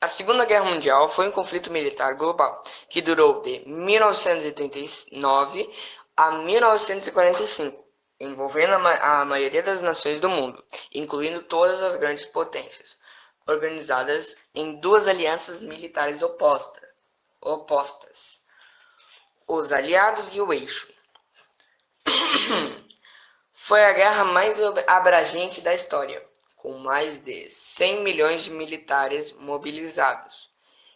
A Segunda Guerra Mundial foi um conflito militar global que durou de 1939 a 1945, envolvendo a maioria das nações do mundo, incluindo todas as grandes potências, organizadas em duas alianças militares opostas, os Aliados e o Eixo. Foi a guerra mais abrangente da história, com mais de 100 milhões de militares mobilizados,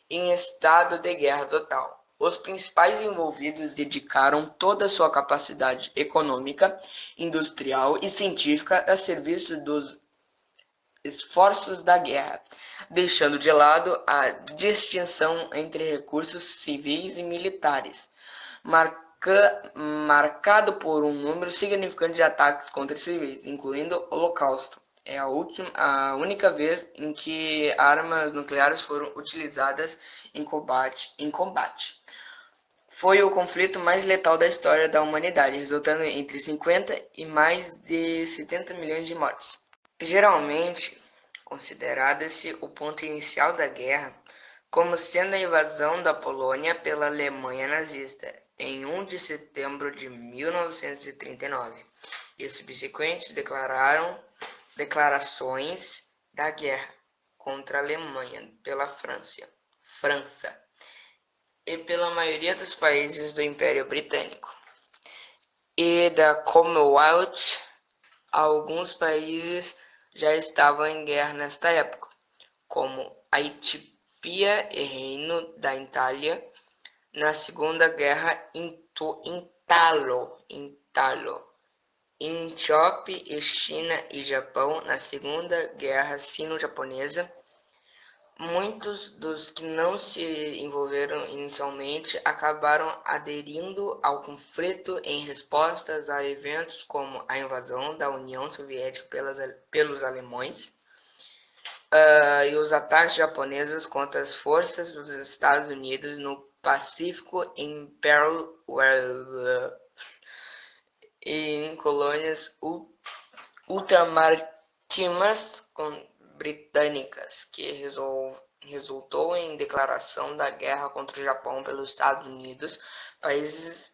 em estado de guerra total. Os principais envolvidos dedicaram toda a sua capacidade econômica, industrial e científica a serviço dos esforços da guerra, deixando de lado a distinção entre recursos civis e militares, marcado por um número significante de ataques contra civis, incluindo o Holocausto. É a única vez em que armas nucleares foram utilizadas em combate. Foi o conflito mais letal da história da humanidade, resultando entre 50 e mais de 70 milhões de mortes. Geralmente, considerada-se o ponto inicial da guerra como sendo a invasão da Polônia pela Alemanha nazista em 1 de setembro de 1939 e subsequentes declarações da guerra contra a Alemanha pela França e pela maioria dos países do Império Britânico e da Commonwealth. Alguns países já estavam em guerra nesta época, como a Etiópia e Reino da Itália na Segunda Guerra Italo, Etiópia e China e Japão na Segunda Guerra Sino-Japonesa. Muitos dos que não se envolveram inicialmente acabaram aderindo ao conflito em respostas a eventos como a invasão da União Soviética pelos alemães e os ataques japoneses contra as forças dos Estados Unidos no Pacífico em Pearl Harbor e em colônias ultramaritimas britânicas, que resultou em declaração da guerra contra o Japão pelos Estados Unidos, Países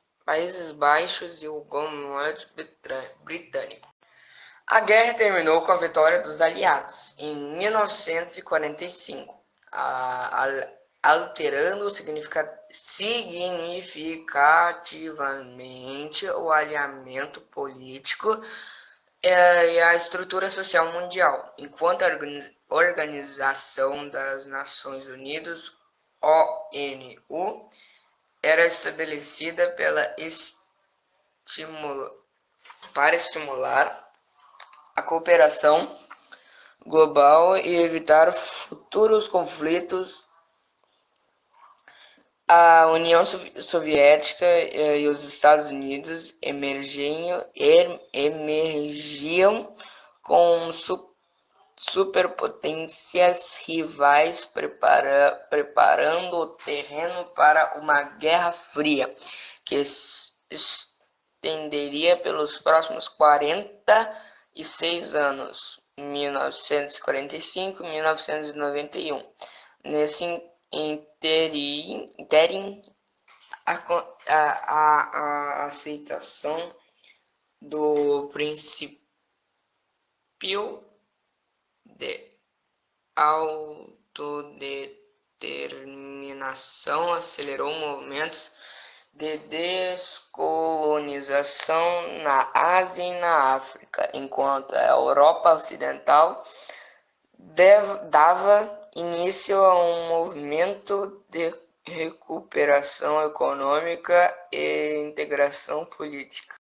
Baixos e o Commonwealth britânico. A guerra terminou com a vitória dos aliados em 1945, alterando significativamente o alinhamento político e a estrutura social mundial, enquanto a Organização das Nações Unidas, ONU, era estabelecida para estimular a cooperação global e evitar futuros conflitos. A União Soviética e os Estados Unidos emergiam como superpotências rivais, preparando o terreno para uma Guerra Fria, que se estenderia pelos próximos 46 anos, 1945 e 1991. Nesse interim, a aceitação do princípio de autodeterminação acelerou movimentos de descolonização na Ásia e na África, enquanto a Europa Ocidental dava início a um movimento de recuperação econômica e integração política.